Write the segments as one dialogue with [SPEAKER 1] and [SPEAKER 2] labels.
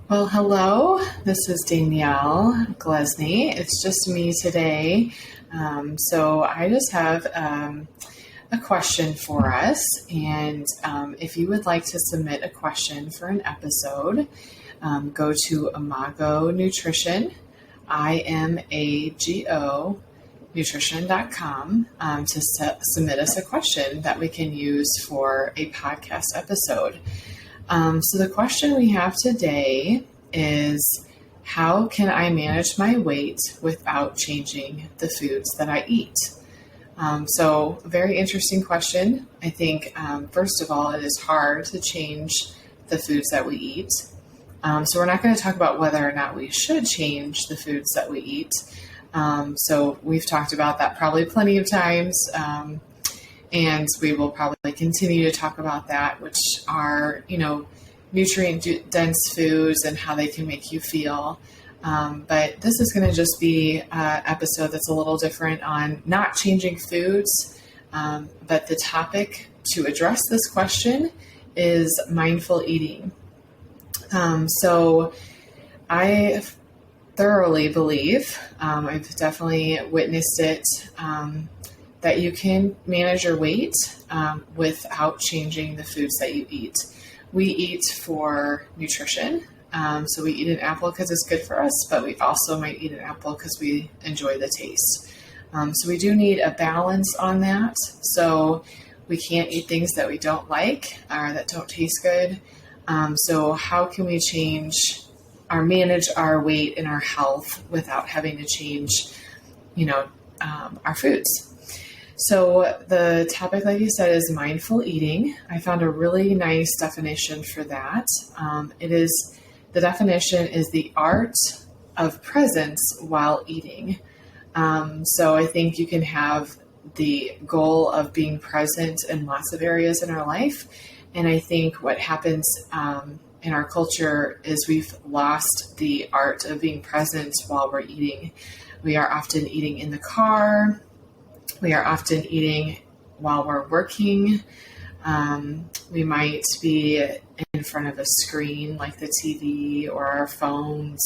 [SPEAKER 1] Well, hello, this is Danielle Glesney. It's just me today. So I just have a question for us. And if you would like to submit a question for an episode, go to Imago Nutrition, IMAGO nutrition.com to submit us a question that we can use for a podcast episode. So the question we have today is, how can I manage my weight without changing the foods that I eat? So very interesting question. I think, first of all, it is hard to change the foods that we eat. So we're not going to talk about whether or not we should change the foods that we eat. So we've talked about that probably plenty of times. And we will probably continue to talk about that, which are, nutrient dense foods and how they can make you feel. But this is going to just be an episode that's a little different on not changing foods. But the topic to address this question is mindful eating. So I thoroughly believe, I've definitely witnessed it, that you can manage your weight without changing the foods that you eat. We eat for nutrition. So we eat an apple because it's good for us, but we also might eat an apple because we enjoy the taste. So we do need a balance on that. So we can't eat things that we don't like or that don't taste good. So how can we manage our weight and our health without having to change, our foods? So the topic, like you said, is mindful eating. I found a really nice definition for that. The definition is the art of presence while eating. So I think you can have the goal of being present in lots of areas in our life. And I think what happens in our culture is we've lost the art of being present while we're eating. We are often eating in the car. We are often eating while we're working. We might be in front of a screen like the TV or our phones,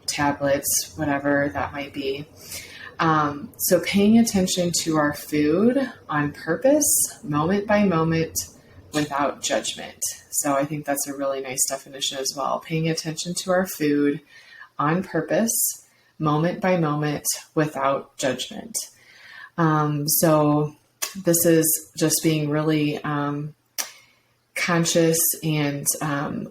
[SPEAKER 1] tablets, whatever that might be. So paying attention to our food on purpose, moment by moment, without judgment. So I think that's a really nice definition as well. Paying attention to our food on purpose, moment by moment, without judgment. So this is just being really conscious and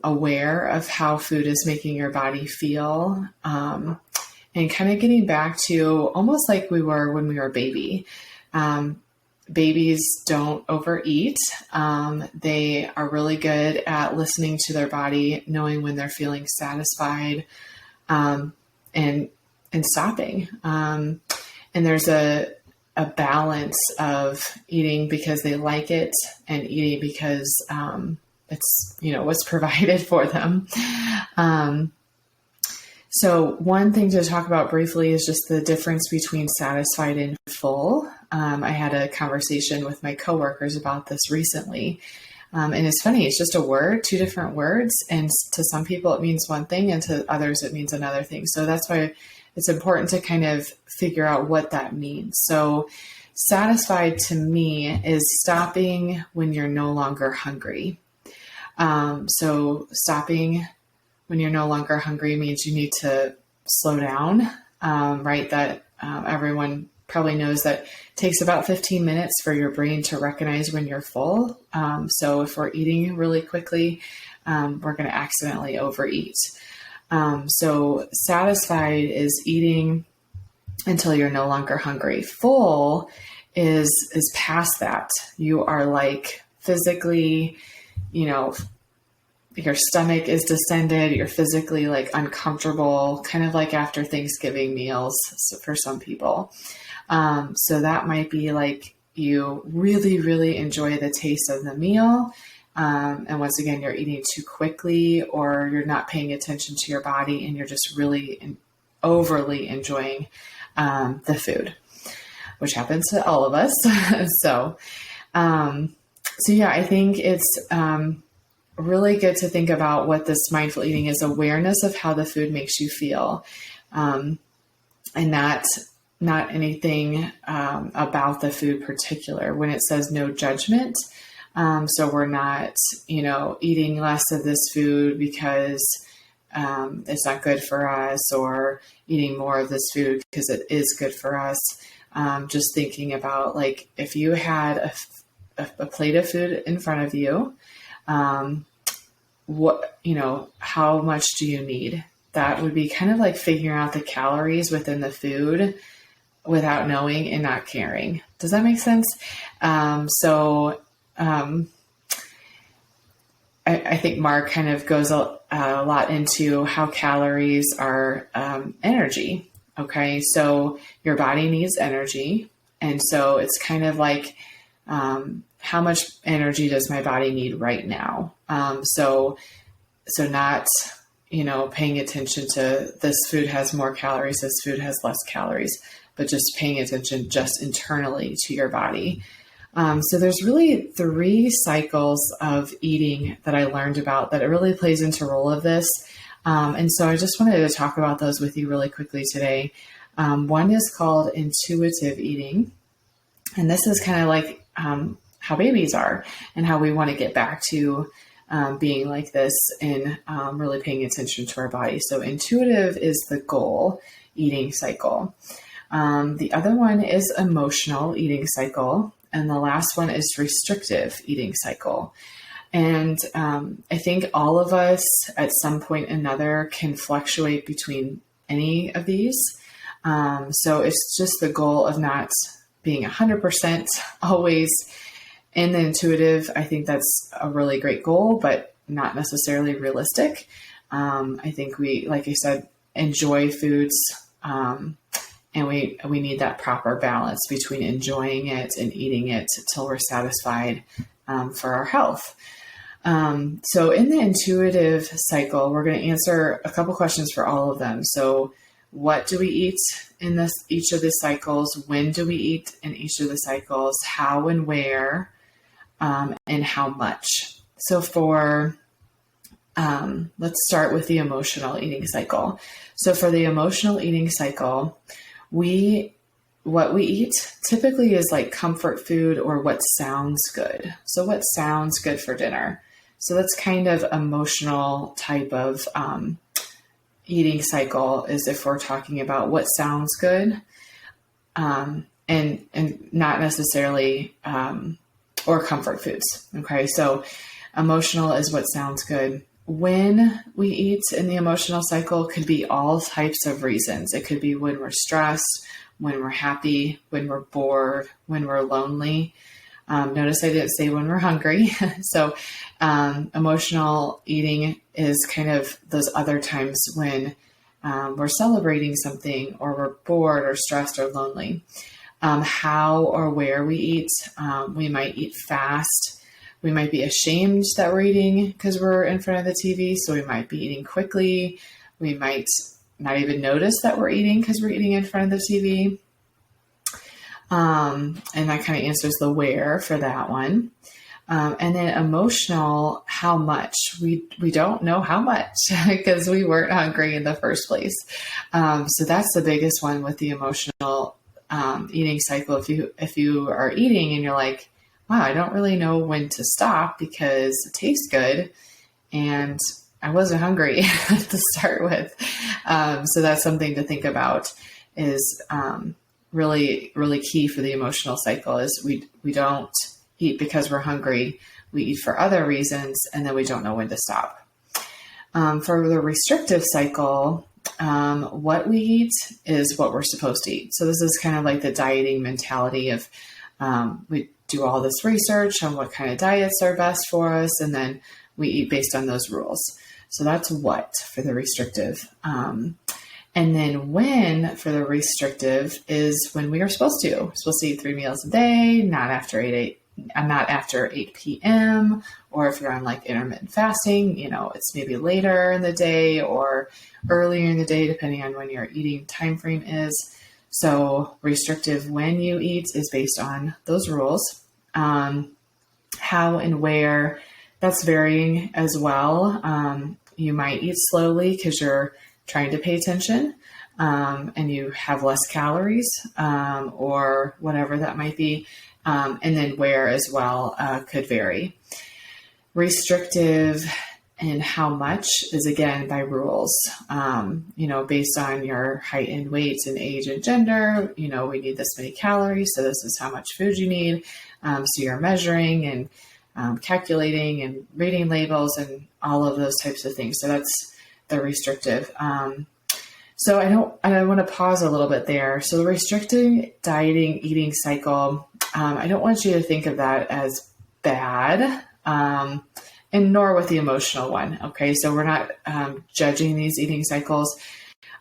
[SPEAKER 1] aware of how food is making your body feel, and kind of getting back to almost like we were when we were a baby. Babies don't overeat. They are really good at listening to their body, knowing when they're feeling satisfied, and stopping. And there's a balance of eating because they like it and eating because it's what's provided for them. So one thing to talk about briefly is just the difference between satisfied and full. I had a conversation with my coworkers about this recently. And it's funny, it's just a word, two different words. And to some people it means one thing and to others it means another thing. So that's why it's important to kind of figure out what that means. So satisfied to me is stopping when you're no longer hungry. So stopping when you're no longer hungry means you need to slow down, right? That everyone probably knows that it takes about 15 minutes for your brain to recognize when you're full. So if we're eating really quickly, we're going to accidentally overeat. So satisfied is eating until you're no longer hungry. Full is past that. You are like physically, your stomach is distended. You're physically like uncomfortable, kind of like after Thanksgiving meals for some people. So that might be like you really, really enjoy the taste of the meal. And once again, you're eating too quickly or you're not paying attention to your body and you're just really overly enjoying the food, which happens to all of us. So yeah, I think it's really good to think about what this mindful eating is: awareness of how the food makes you feel, and not anything about the food particular. When it says no judgment, so we're not, eating less of this food because it's not good for us, or eating more of this food because it is good for us. Just thinking about, like, if you had a plate of food in front of you, how much do you need? That would be kind of like figuring out the calories within the food without knowing and not caring. Does that make sense? I think Mark kind of goes a lot into how calories are energy. Okay, so your body needs energy. And so it's kind of like, how much energy does my body need right now? So not, paying attention to this food has more calories, this food has less calories, but just paying attention just internally to your body. So there's really 3 cycles of eating that I learned about that it really plays into role of this. And so I just wanted to talk about those with you really quickly today. One is called intuitive eating. And this is kind of like how babies are, and how we want to get back to being like this, and really paying attention to our body. So intuitive is the goal eating cycle. The other one is emotional eating cycle. And the last one is restrictive eating cycle. And I think all of us at some point or another can fluctuate between any of these. So it's just the goal of not being 100% always in the intuitive. I think that's a really great goal, but not necessarily realistic. I think we, like I said, enjoy foods, and we need that proper balance between enjoying it and eating it till we're satisfied for our health. So in the intuitive cycle, we're going to answer a couple questions for all of them. So what do we eat in each of the cycles? When do we eat in each of the cycles? How and where, and how much? So let's start with the emotional eating cycle. So for the emotional eating cycle, what we eat typically is like comfort food or what sounds good. So what sounds good for dinner? So that's kind of emotional type of eating cycle, is if we're talking about what sounds good, and not necessarily or comfort foods. Okay, so emotional is what sounds good. When we eat in the emotional cycle could be all types of reasons. It could be when we're stressed, when we're happy, when we're bored, when we're lonely. Notice I didn't say when we're hungry. So emotional eating is kind of those other times when we're celebrating something, or we're bored or stressed or lonely. How or where we eat. We might eat fast. We might be ashamed that we're eating because we're in front of the TV. So we might be eating quickly. We might not even notice that we're eating because we're eating in front of the TV. And that kind of answers the where for that one. And then emotional, how much? We don't know how much because we weren't hungry in the first place. So that's the biggest one with the emotional eating cycle. If you are eating and you're like, wow, I don't really know when to stop because it tastes good and I wasn't hungry to start with. So that's something to think about, is really, really key for the emotional cycle, is we don't eat because we're hungry. We eat for other reasons, and then we don't know when to stop. For the restrictive cycle, what we eat is what we're supposed to eat. So this is kind of like the dieting mentality of we do all this research on what kind of diets are best for us, and then we eat based on those rules. So that's what for the restrictive. And then when for the restrictive is when we are supposed to. We're supposed to eat 3 meals a day, not after 8 p.m. Or if you're on like intermittent fasting, it's maybe later in the day or earlier in the day, depending on when your eating time frame is. So restrictive when you eat is based on those rules. How and where. that's varying as well. You might eat slowly because you're trying to pay attention, and you have less calories, or whatever that might be. And then where as well could vary. Restrictive and how much is again by rules, based on your height and weight and age and gender. We need this many calories, so this is how much food you need. So you're measuring and calculating and reading labels and all of those types of things. So that's the restrictive. So I want to pause a little bit there. So the restricting dieting eating cycle, I don't want you to think of that as bad. And nor with the emotional one. Okay. So we're not judging these eating cycles.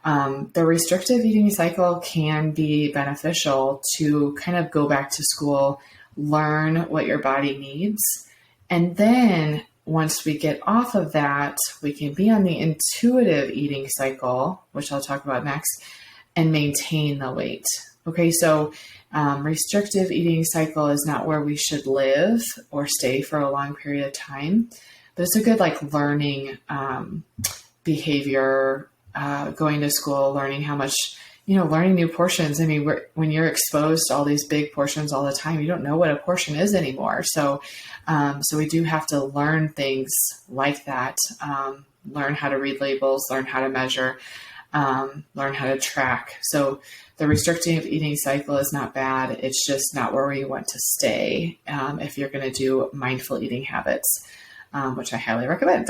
[SPEAKER 1] The restrictive eating cycle can be beneficial to kind of go back to school, learn what your body needs. And then once we get off of that, we can be on the intuitive eating cycle, which I'll talk about next, and maintain the weight. Okay. So restrictive eating cycle is not where we should live or stay for a long period of time, but it's a good learning behavior, going to school, learning how much, learning new portions. I mean, when you're exposed to all these big portions all the time, you don't know what a portion is anymore. So we do have to learn things like that, learn how to read labels, learn how to measure, learn how to track. So the restrictive eating cycle is not bad. It's just not where we want to stay if you're going to do mindful eating habits, which I highly recommend.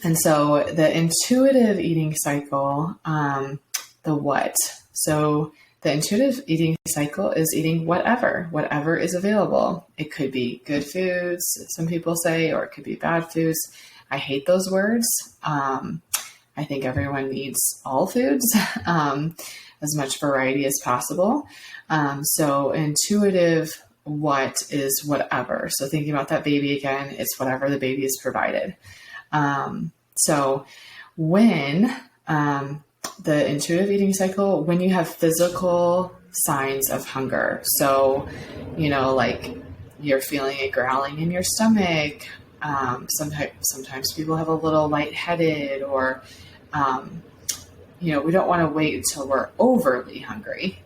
[SPEAKER 1] And so the intuitive eating cycle, the what? So the intuitive eating cycle is eating whatever is available. It could be good foods, some people say, or it could be bad foods. I hate those words. I think everyone needs all foods, as much variety as possible. So intuitive what is whatever. So thinking about that baby again, it's whatever the baby is provided. So when the intuitive eating cycle, when you have physical signs of hunger, so, like you're feeling a growling in your stomach, sometimes people have a little lightheaded, or, we don't want to wait until we're overly hungry.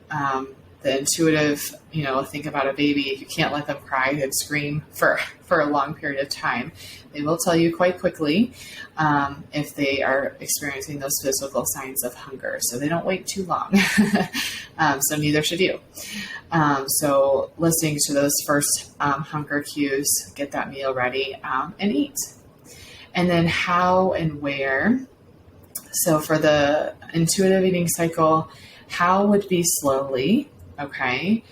[SPEAKER 1] The intuitive, think about a baby. You can't let them cry and scream for a long period of time. They will tell you quite quickly if they are experiencing those physical signs of hunger. So they don't wait too long. So neither should you. So listening to those first hunger cues, get that meal ready and eat. And then how and where. So for the intuitive eating cycle, how would be slowly. Okay.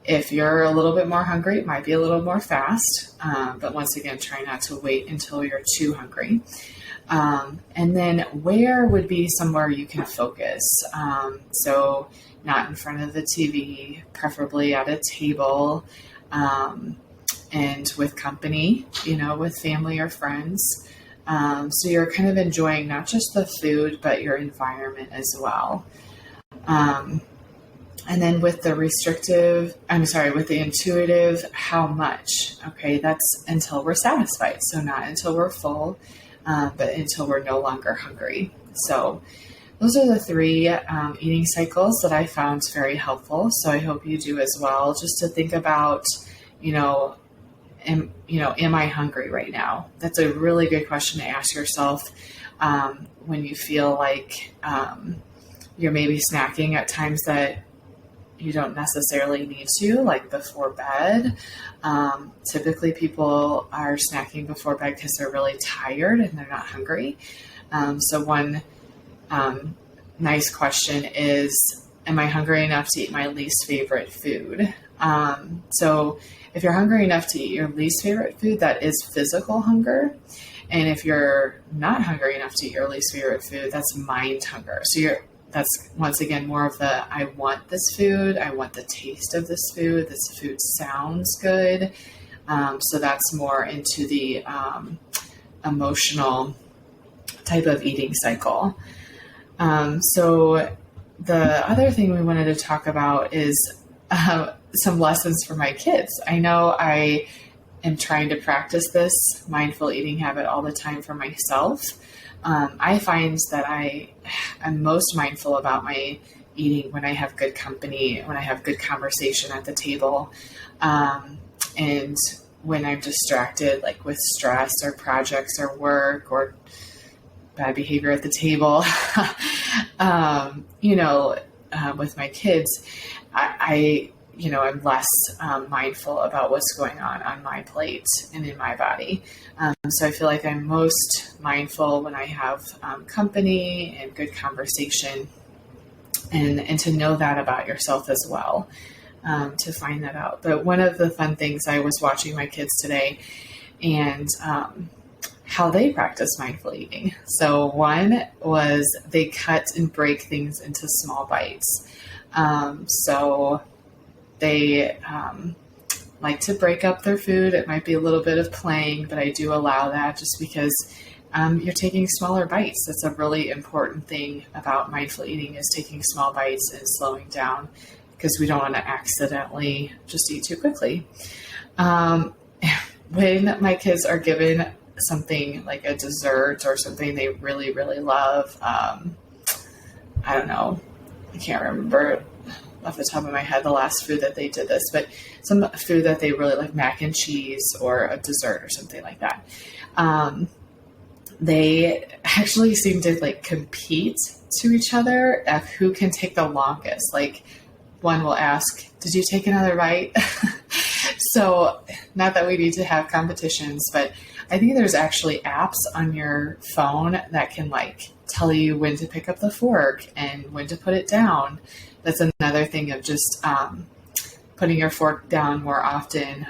[SPEAKER 1] If you're a little bit more hungry, it might be a little more fast. But once again, try not to wait until you're too hungry. And then where would be somewhere you can focus. So not in front of the TV, preferably at a table, and with company, with family or friends. So you're kind of enjoying not just the food, but your environment as well. And then with the with the intuitive, how much? Okay, that's until we're satisfied. So not until we're full, but until we're no longer hungry. So those are the three eating cycles that I found very helpful. So I hope you do as well, just to think about, am I hungry right now? That's a really good question to ask yourself when you feel like you're maybe snacking at times that you don't necessarily need to, like before bed. Typically people are snacking before bed because they're really tired and they're not hungry. So one nice question is, am I hungry enough to eat my least favorite food? So if you're hungry enough to eat your least favorite food, that is physical hunger. And if you're not hungry enough to eat your least favorite food, that's mind hunger. So that's once again more of the, I want this food. I want the taste of this food. This food sounds good. So that's more into the emotional type of eating cycle. So the other thing we wanted to talk about is some lessons for my kids. I know I am trying to practice this mindful eating habit all the time for myself. I find that I'm most mindful about my eating when I have good company, when I have good conversation at the table, and when I'm distracted, like with stress or projects or work or bad behavior at the table, with my kids, I'm less mindful about what's going on my plate and in my body. So I feel like I'm most mindful when I have company and good conversation, and to know that about yourself as well, to find that out. But one of the fun things, I was watching my kids today and how they practice mindful eating. So one was they cut and break things into small bites. So they like to break up their food. It might be a little bit of playing, but I do allow that just because you're taking smaller bites. That's a really important thing about mindful eating, is taking small bites and slowing down, because we don't want to accidentally just eat too quickly. When my kids are given something like a dessert or something they really, really love, I don't know, I can't remember off the top of my head the last food that they did this, but some food that they really like, mac and cheese or a dessert or something like that. They actually seem to like compete to each other of who can take the longest. Like one will ask, "Did you take another bite?" So not that we need to have competitions, but I think there's actually apps on your phone that can like tell you when to pick up the fork and when to put it down. That's another thing of just putting your fork down more often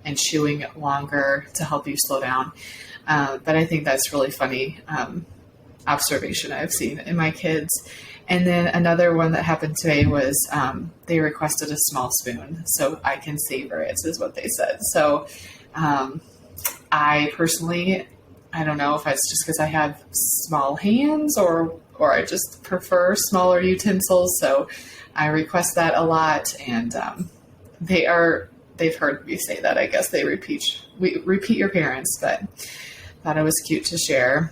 [SPEAKER 1] and chewing longer to help you slow down. But I think that's really funny observation I've seen in my kids. And then another one that happened today was they requested a small spoon so I can savor it, is what they said. So I personally, I don't know if it's just because I have small hands or I just prefer smaller utensils. So I request that a lot, and they've heard me say that. I guess we repeat your parents, but thought it was cute to share.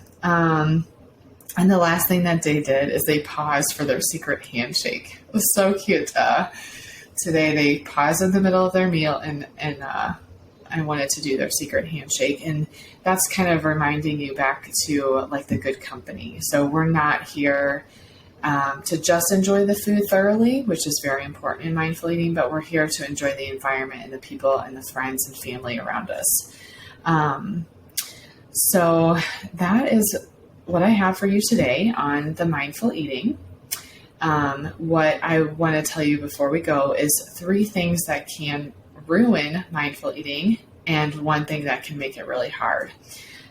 [SPEAKER 1] And the last thing that they did is they paused for their secret handshake. It was so cute. Today they paused in the middle of their meal and I wanted to do their secret handshake. And that's kind of reminding you back to like the good company. So we're not here to just enjoy the food thoroughly, which is very important in mindful eating, but we're here to enjoy the environment and the people and the friends and family around us. So that is what I have for you today on the mindful eating. What I want to tell you before we go is 3 things that can ruin mindful eating and 1 thing that can make it really hard.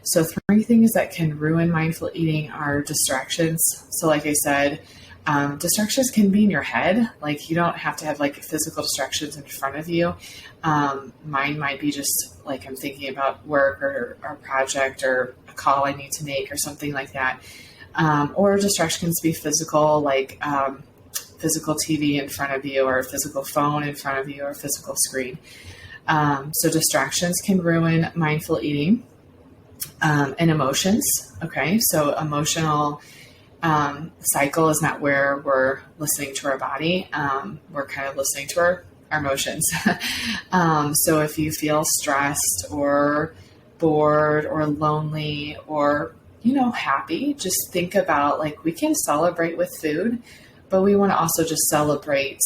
[SPEAKER 1] So 3 things that can ruin mindful eating are distractions. So like I said, distractions can be in your head. Like you don't have to have like physical distractions in front of you. Mine might be just like I'm thinking about work or a project or a call I need to make or something like that. Or distractions be physical, like physical TV in front of you or a physical phone in front of you or a physical screen. So distractions can ruin mindful eating. And emotions. Okay. So emotional cycle is not where we're listening to our body. We're kind of listening to our emotions. So if you feel stressed or bored or lonely or, happy, just think about like we can celebrate with food, but we want to also just celebrate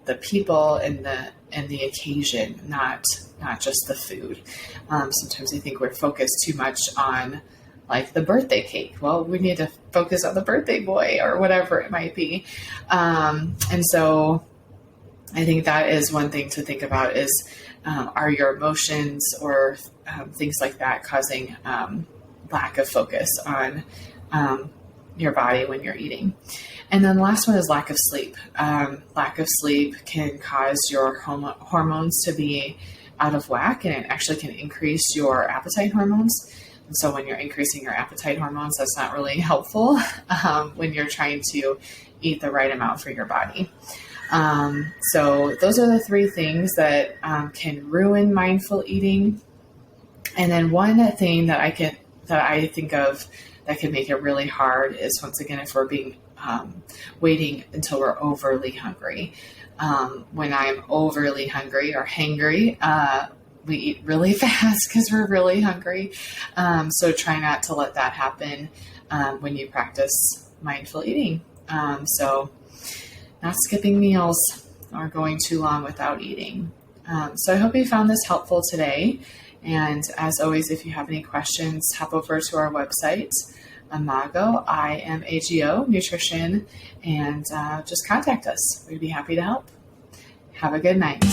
[SPEAKER 1] the people and the occasion, not just the food. Sometimes I think we're focused too much on like the birthday cake. Well, we need to focus on the birthday boy or whatever it might be. And so I think that is one thing to think about is, are your emotions or things like that causing lack of focus on your body when you're eating? And then the last one is lack of sleep. Lack of sleep can cause your hormones to be out of whack, and it actually can increase your appetite hormones. And so when you're increasing your appetite hormones, that's not really helpful when you're trying to eat the right amount for your body. So those are the three things that can ruin mindful eating. And then one thing that I think of that can make it really hard is, once again, if we're waiting until we're overly hungry. When I'm overly hungry or hangry, we eat really fast because we're really hungry. So try not to let that happen when you practice mindful eating. So not skipping meals or going too long without eating. So I hope you found this helpful today. And as always, if you have any questions, hop over to our website, Imago, IMAGO, Nutrition, and just contact us. We'd be happy to help. Have a good night.